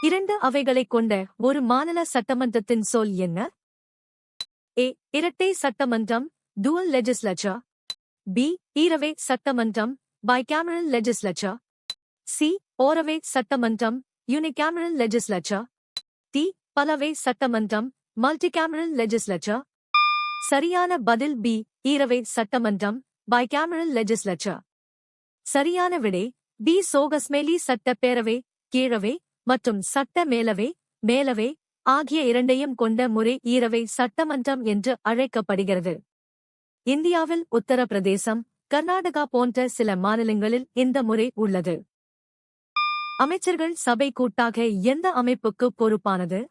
இரண்டு அவைகளைக் கொண்ட ஒரு மாநில சட்டமன்றத்தின் சொல் என்ன? ஏ. இரட்டை சட்டமன்றம், dual legislature. பி. ஈரவை சட்டமன்றம், bicameral legislature. சி. ஓரவை சட்டமன்றம், unicameral legislature. டி. பலவை சட்டமன்றம், multicameral legislature. சரியான பதில் பி. ஈரவை சட்டமன்றம், bicameral legislature. சரியான விடை பி. சோகஸ்மேலி சட்டப்பேரவை, கீழவை மற்றும் சட்ட மேலவை ஆகிய இரண்டையும் கொண்ட முறை ஈரவை சட்டமன்றம் என்று அழைக்கப்படுகிறது. இந்தியாவில் உத்தரப்பிரதேசம், கர்நாடகா போன்ற சில மாநிலங்களில் இந்த முறை உள்ளது. அமைச்சர்கள் சபை கூட்டாக எந்த அமைப்புக்கு பொறுப்பானது?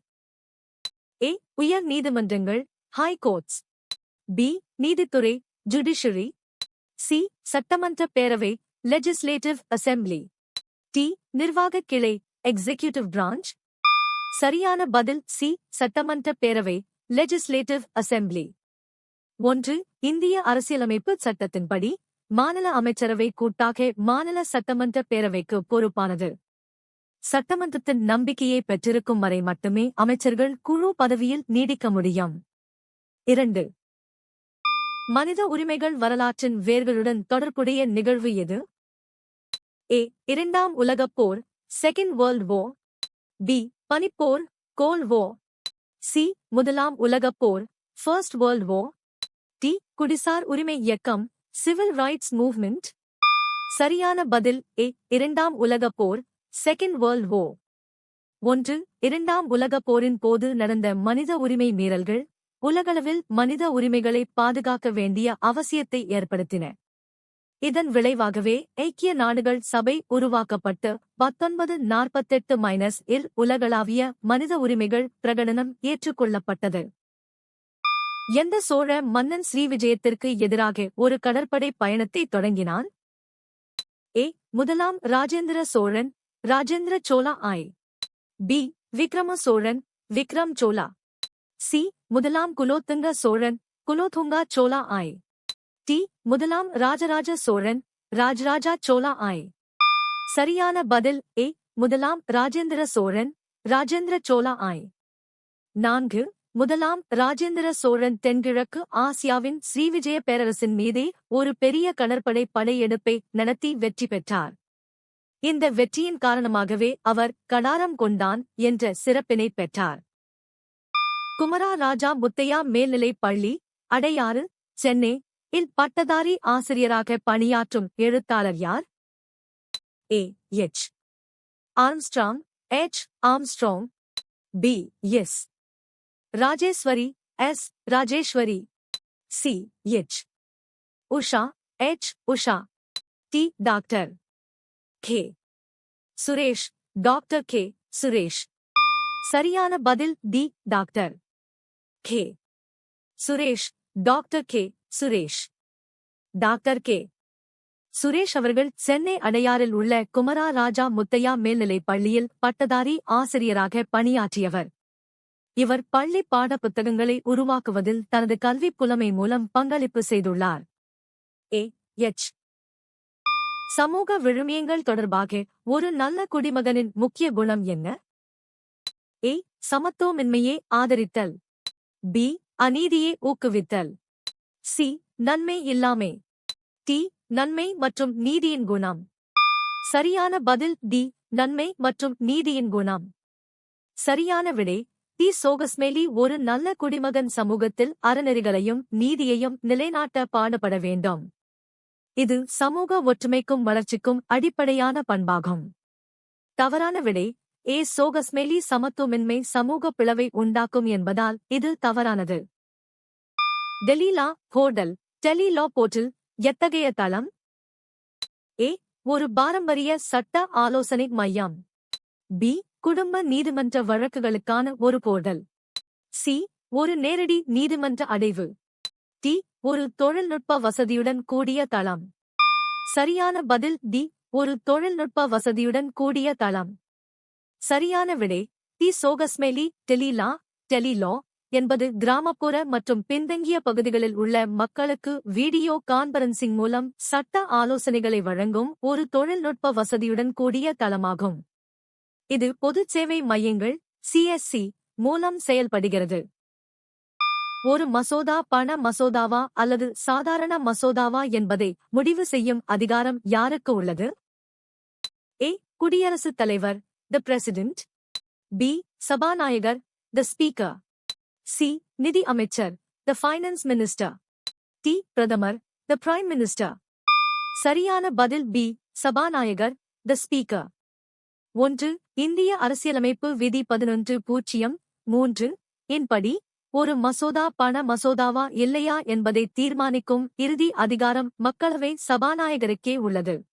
ஏ. உயர் நீதிமன்றங்கள், ஹை கோர்ட்ஸ். பி. நீதித்துறை, ஜுடிஷரி. சி. சட்டமன்ற பேரவை, லெஜிஸ்லேட்டிவ் அசெம்பிளி. டி. நிர்வாக கிளை, எக்ஸிகியூட்டிவ் பிரான்ச். சரியான பதில் சி. சட்டமன்ற பேரவை, லெஜிஸ்லேட்டிவ் அசெம்பிளி. 1. இந்திய அரசியலமைப்பு சட்டத்தின்படி மாநில அமைச்சரவை கூட்டாக மாநில சட்டமன்ற பேரவைக்கு பொறுப்பானது. சட்டமன்றத்தின் நம்பிக்கையை பெற்றிருக்கும் வரை மட்டுமே அமைச்சர்கள் குழு பதவியில் நீடிக்க முடியும். 2. மனித உரிமைகள் வரலாற்றின் வேர்களுடன் தொடர்புடைய நிகழ்வு எது? ஏ. இரண்டாம் உலகப் போர், செகண்ட் வேர்ல்ட் வார். பி. பனிப்போர், கோல்ட் வார். சி. முதலாம் உலகப் போர், ஃபர்ஸ்ட் வேர்ல்ட் வார். டி. குடிசார் உரிமை இயக்கம், சிவில் ரைட்ஸ் மூவ்மெண்ட். சரியான பதில் ஏ. இரண்டாம் உலகப் போர், செகண்ட் வேர்ல்ட் வார். 1. இரண்டாம் உலகப் போரின் போது நடந்த மனித உரிமை மீறல்கள் உலகளவில் மனித உரிமைகளை பாதுகாக்க வேண்டிய அவசியத்தை ஏற்படுத்தின. இதன் விளைவாகவே ஐக்கிய நாடுகள் சபை உருவாக்கப்பட்டு 1948 உலகளாவிய மனித உரிமைகள் பிரகடனம் ஏற்றுக்கொள்ளப்பட்டது. எந்த சோழ மன்னன் ஸ்ரீவிஜயத்திற்கு எதிராக ஒரு கடற்படை பயணத்தை தொடங்கினான்? ஏ. முதலாம் ராஜேந்திர சோழன், ராஜேந்திர சோழா ஆய். பி. விக்ரம சோழன், விக்ரம் சோழா. சி. முதலாம் குலோத்துங்க சோழன், குலோத்துங்கா சோழா ஆய். டி. முதலாம் ராஜராஜ சோழன், ராஜராஜா சோழா ஆய். சரியான பதில் ஏ. முதலாம் ராஜேந்திர சோழன், ராஜேந்திர சோழா ஆய். 4. முதலாம் ராஜேந்திர சோழன் தென்கிழக்கு ஆசியாவின் ஸ்ரீவிஜய பேரரசின் மீதே ஒரு பெரிய கடற்படை படையெடுப்பை நடத்தி வெற்றி பெற்றார். இந்த வெற்றியின் காரணமாகவே அவர் கடாரம் கொண்டான் என்ற சிறப்பினை பெற்றார். குமரா ராஜா முத்தையா மேல்நிலைப் பள்ளி, அடையாறு, சென்னை இல் பட்டதாரி ஆசிரியராக பணியாற்றும் எழுத்தாளர் யார்? A. H. Armstrong, H. Armstrong. B. S. Rajeswari, S. Rajeswari. C. H. Usha, H. Usha. D. Doctor K. Suresh, doctor K. Suresh. சரியான பதில் D. Doctor K. Suresh, doctor K. Suresh. Doctor K. Suresh அவர்கள் சென்னை அடையாறில் உள்ள குமரா ராஜா முத்தையா மேல்நிலைப் பள்ளியில் பட்டதாரி ஆசிரியராக பணியாற்றியவர். இவர் பள்ளி பாடப்புத்தகங்களை உருவாக்குவதில் தனது கல்விப் புலமை மூலம் பங்களிப்பு செய்துள்ளார். ஏ. எச். சமூக விழுமியங்கள் தொடர்பாக ஒரு நல்ல குடிமகனின் முக்கிய குணம் என்ன? ஏ. சமத்துவமின்மையை ஆதரித்தல். பி. அநீதியை ஊக்குவித்தல். சி. நன்மை இல்லாமை. டி. நன்மை மற்றும் நீதியின் குணம். சரியான பதில் டி. நன்மை மற்றும் நீதியின் குணம். சரியான விடை டி. சோகஸ்மேலி ஒரு நல்ல குடிமகன் சமூகத்தில் அறநெறிகளையும் நீதியையும் நிலைநாட்ட பாடுபட வேண்டும். இது சமூக ஒற்றுமைக்கும் வளர்ச்சிக்கும் அடிப்படையான பண்பாகும். தவறான விடை ஏ. சோகஸ்மேலி சமத்துவமின்மை சமூக பிளவை உண்டாக்கும் என்பதால் இது தவறானது. டெலிலா போர்டல், டெலிலா போர்ட்டல் எத்தகைய தளம்? ஏ. ஒரு பாரம்பரிய சட்ட ஆலோசனை மையம். பி. குடும்ப நீதிமன்ற வழக்குகளுக்கான ஒரு போர்டல். சி. ஒரு நேரடி நீதிமன்ற அடைவு. டி. ஒரு தொழில்நுட்ப வசதியுடன் கூடிய தளம். சரியான பதில் டி. ஒரு தொழில்நுட்ப வசதியுடன் கூடிய தளம். சரியான விடை டி. சோகஸ்மேலி டெலிலா என்பது கிராமப்புற மற்றும் பின்தங்கிய பகுதிகளில் உள்ள மக்களுக்கு வீடியோ கான்பரன்சிங் மூலம் சட்ட ஆலோசனைகளை வழங்கும் ஒரு தொழில்நுட்ப வசதியுடன் கூடிய தளமாகும். இது பொதுச் சேவை மையங்கள் CSC மூலம் செயல்படுகிறது. ஒரு மசோதா பண மசோதாவா அல்லது சாதாரண மசோதாவா என்பதை முடிவு செய்யும் அதிகாரம் யாருக்கு உள்ளது? A. குடியரசுத் தலைவர் the president. B. சபாநாயகர் the speaker. C. நிதி அமைச்சர் the finance minister. T. பிரதமர் the prime minister. சரியான பதில் B. சபாநாயகர் the speaker. 1. இந்திய அரசியலமைப்பு விதி 11.3 இன் படி ஒரு மசோதா பண மசோதாவா இல்லையா என்பதை தீர்மானிக்கும் இறுதி அதிகாரம் மக்களவை சபாநாயகருக்கே உள்ளது.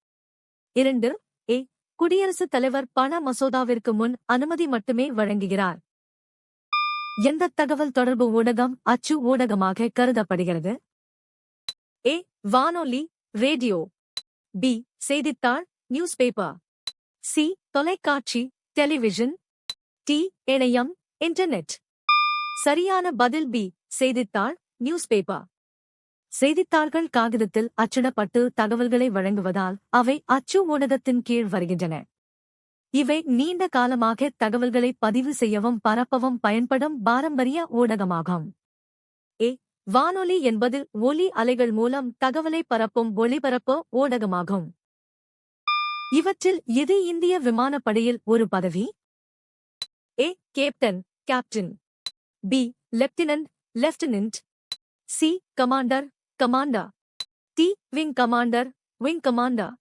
2. A. குடியரசுத் தலைவர் பண மசோதாவிற்கு முன் அனுமதி மட்டுமே வழங்குகிறார். எந்த தகவல் தொடர்பு ஊடகம் அச்சு ஊடகமாக கருதப்படுகிறது? A. வானொலி ரேடியோ. B. செய்தித்தாள் நியூஸ் பேப்பர். C. தொலைக்காட்சி டெலிவிஷன். T. இணையம் இன்டர்நெட். சரியான பதில் B. செய்தித்தாள் நியூஸ் பேப்பர். செய்தித்தாள்கள் காகிதத்தில் அச்சிடப்பட்டு தகவல்களை வழங்குவதால் அவை அச்சு ஊடகத்தின் கீழ் வருகின்றன. இவை நீண்ட காலமாக தகவல்களை பதிவு செய்யவும் பரப்பவும் பயன்படும் பாரம்பரிய ஊடகமாகும். A. வானொலி என்பது ஒலி அலைகள் மூலம் தகவலை பரப்பும் ஒளிபரப்பு ஊடகமாகும். இவற்றில் எது இந்திய விமானப்படையில் ஒரு பதவி? A. Captain captain. B. Lieutenant lieutenant. C. Commander commander. T. Wing commander wing commander.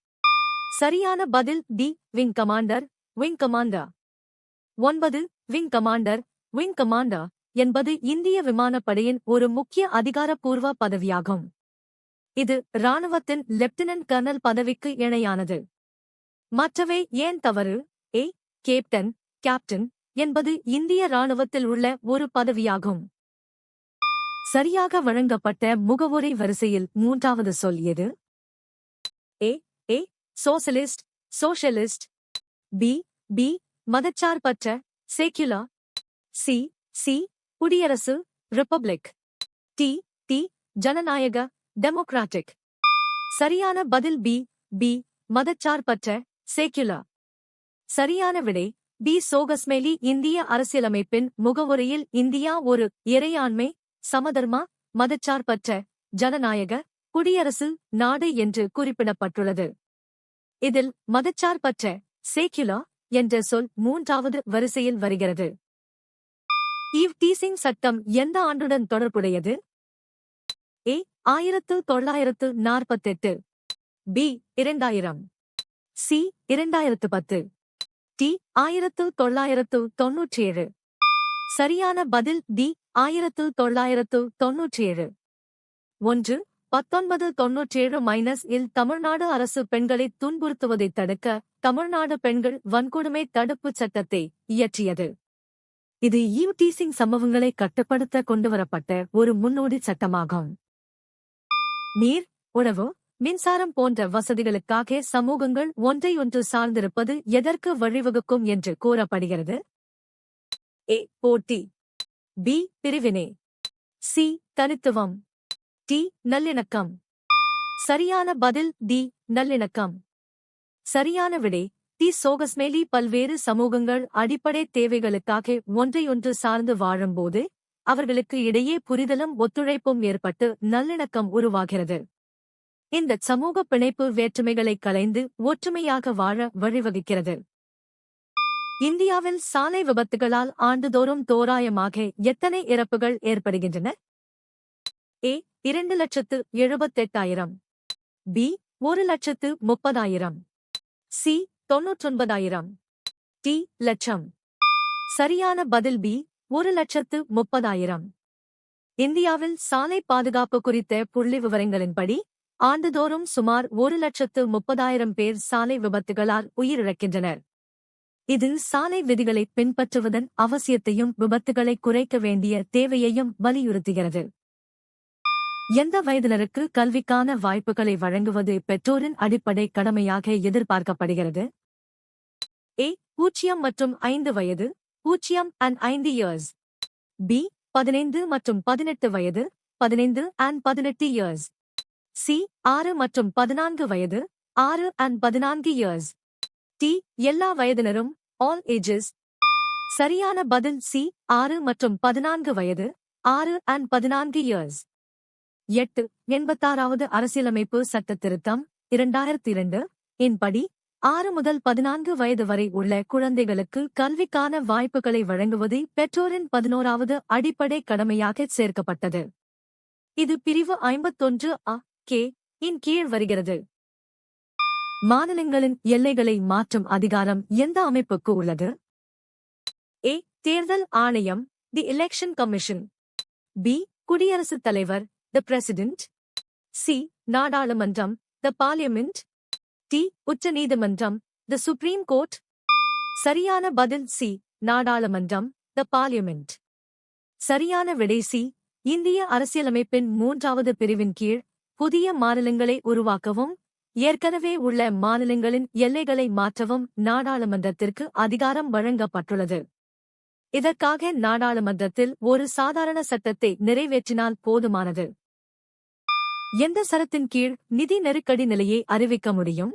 சரியான பதில் D. Wing commander wing commander. 9. Wing commander wing commander என்பது இந்திய விமானப்படையின் ஒரு முக்கிய அதிகாரப்பூர்வ பதவியாகும். இது இராணுவத்தின் லெப்டினன்ட் கர்னல் பதவிக்கு இணையானது. மற்றவை ஏன் தவறு? A. கேப்டன் கேப்டன் என்பது இந்திய இராணுவத்தில் உள்ள ஒரு பதவியாகும். சரியாக வழங்கப்பட்ட முகவுரை வரிசையில் மூன்றாவது சொல் எது? A. A. Socialist socialist. B. B. மதச்சார்பற்ற செக்யுலர். C. C. குடியரசு ரிப்பப்ளிக். T. T. ஜனநாயக டெமோக்ராட்டிக். சரியான பதில் B. B. மதச்சார்பற்ற செக்யுலர். சரியான விடை B. சோகஸ்மேலி இந்திய அரசியலமைப்பின் முகவுரையில் இந்தியா ஒரு இறையாண்மை சமதர்மா மதச்சார்பற்ற ஜனநாயக குடியரசு நாடு என்று குறிப்பிடப்பட்டுள்ளது. இதில் மதச்சார்பற்ற செக்யுலர் என்ற சொல் மூன்றாவது வரிசையில் வருகிறது. ஈவ் டீசிங் சட்டம் எந்த ஆண்டுடன் தொடர்புடையது? A. 1948. B. 2000. C. 2010. T. 1997. சரியான பதில் D. 1997. 1. 1997 இல் தமிழ்நாடு அரசு பெண்களை துன்புறுத்துவதைத் தடுக்க தமிழ்நாடு பெண்கள் வன்கொடுமை தடுப்புச் சட்டத்தை இயற்றியது. இது ஈவ் டீசிங் சம்பவங்களை கட்டுப்படுத்த கொண்டுவரப்பட்ட ஒரு முன்னோடி சட்டமாகும். நீர் உணவு மின்சாரம் போன்ற வசதிகளுக்காக சமூகங்கள் ஒன்றையொன்று சார்ந்திருப்பது எதற்கு வழிவகுக்கும் என்று கூறப்படுகிறது? A. போட்டி. B. பிரிவினை. C. தனித்துவம். T. நல்லிணக்கம். சரியான பதில் D. நல்லிணக்கம். சரியான விடை T. சோகஸ்மேலி பல்வேறு சமூகங்கள் அடிப்படை தேவைகளுக்காக ஒன்றையொன்று சார்ந்து வாழும்போது அவர்களுக்கு இடையே புரிதலும் ஒத்துழைப்பும் ஏற்பட்டு நல்லிணக்கம் உருவாகிறது. இந்த சமூக பிணைப்பு வேற்றுமைகளை களைந்து ஒற்றுமையாக வாழ வழிவகுக்கிறது. இந்தியாவில் சாலை விபத்துகளால் ஆண்டுதோறும் தோராயமாக எத்தனை இறப்புகள் ஏற்படுகின்றன? A. 2,78,000. B. 1,30,000. C. 99,000. T. லட்சம். சரியான பதில் B. 1,30,000. இந்தியாவில் சாலை பாதுகாப்பு குறித்த புள்ளிவிவரங்களின்படி ஆண்டுதோறும் சுமார் 1,30,000 பேர் சாலை விபத்துகளால் உயிரிழக்கின்றனர். இதில் சாலை விதிகளை பின்பற்றுவதன் அவசியத்தையும் விபத்துகளை குறைக்க வேண்டிய தேவையையும் வலியுறுத்துகிறது. எந்த வயதினருக்கு கல்விக்கான வாய்ப்புகளை வழங்குவது பெற்றோரின் அடிப்படை கடமையாக எதிர்பார்க்கப்படுகிறது? A. 0 மற்றும் 5 வயது 0 and 5 years. B. 15 மற்றும் 18 வயது 15 and 18 years. C. 6 மற்றும் 14 வயது 6 and 14 years. T. எல்லா வயதினரும் all ages. சரியான பதில் சி 6 மற்றும் 14 வயது 6 and 14 years. 8. 86வது அரசியலமைப்பு சட்ட திருத்தம் 2002 இன்படி 6 முதல் 14 வயது வரை உள்ள குழந்தைகளுக்கு கல்விக்கான வாய்ப்புகளை வழங்குவது பெற்றோரின் 11வது அடிப்படை கடமையாக சேர்க்கப்பட்டது. இது பிரிவு 51 அ கே இன் கீழ் வருகிறது. மாநிலங்களின் எல்லைகளை மாற்றும் அதிகாரம் எந்த அமைப்புக்கு உள்ளது? ஏ. தேர்தல் ஆணையம், தி எலெக்ஷன் கமிஷன். பி. குடியரசுத் தலைவர், தி பிரசிடென்ட். சி. நாடாளுமன்றம், தி பார்லிமெண்ட். டி. உச்ச நீதிமன்றம், தி சுப்ரீம் கோர்ட். சரியான பதில் சி. நாடாளுமன்றம், தி பார்லிமெண்ட். சரியான விடை சி. இந்திய அரசியலமைப்பின் 3வது பிரிவின் கீழ் புதிய மாநிலங்களை உருவாக்கவும் ஏற்கனவே உள்ள மாநிலங்களின் எல்லைகளை மாற்றவும் நாடாளுமன்றத்திற்கு அதிகாரம் வழங்கப்பட்டுள்ளது. இதற்காக நாடாளுமன்றத்தில் ஒரு சாதாரண சட்டத்தை நிறைவேற்றினால் போதுமானது. எந்த சரத்தின் கீழ் நிதி நெருக்கடி நிலையை அறிவிக்க முடியும்?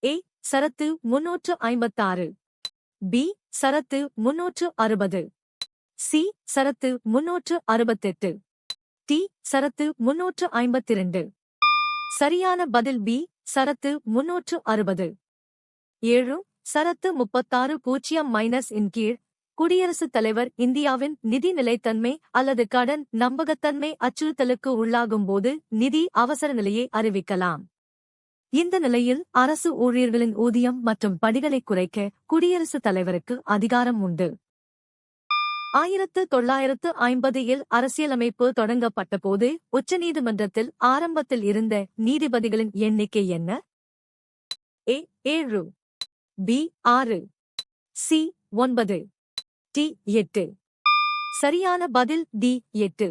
ஏ. சரத்து 356. பி. சரத்து 360. சி. சரத்து 368. டி. சரத்து 352. சரியான பதில் பி. சரத்து 360. 7. சரத்து 36.0- இன் கீழ் குடியரசுத் தலைவர் இந்தியாவின் நிதி நிலைத்தன்மை அல்லது கடன் நம்பகத்தன்மை அச்சுறுத்தலுக்கு உள்ளாகும்போது நிதி அவசர நிலையை அறிவிக்கலாம். இந்த நிலையில் அரசு ஊழியர்களின் ஊதியம் மற்றும் படிகளை குறைக்க குடியரசுத் தலைவருக்கு அதிகாரம் உண்டு. 1950 அரசியலமைப்பு தொடங்கப்பட்டபோது உச்சநீதிமன்றத்தில் ஆரம்பத்தில் இருந்த நீதிபதிகளின் எண்ணிக்கை என்ன? ஏ. 7. பி. 6. சி. 9. டி. 8. சரியான பதில் டி. 8.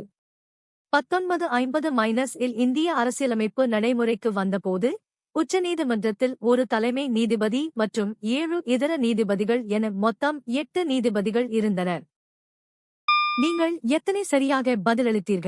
1950 இந்திய அரசியலமைப்பு நடைமுறைக்கு வந்தபோது உச்சநீதிமன்றத்தில் ஒரு தலைமை நீதிபதி மற்றும் 7 இதர நீதிபதிகள் என மொத்தம் 8 நீதிபதிகள் இருந்தனர். நீங்கள் எத்தனை சரியாக பதிலளித்தீர்கள்?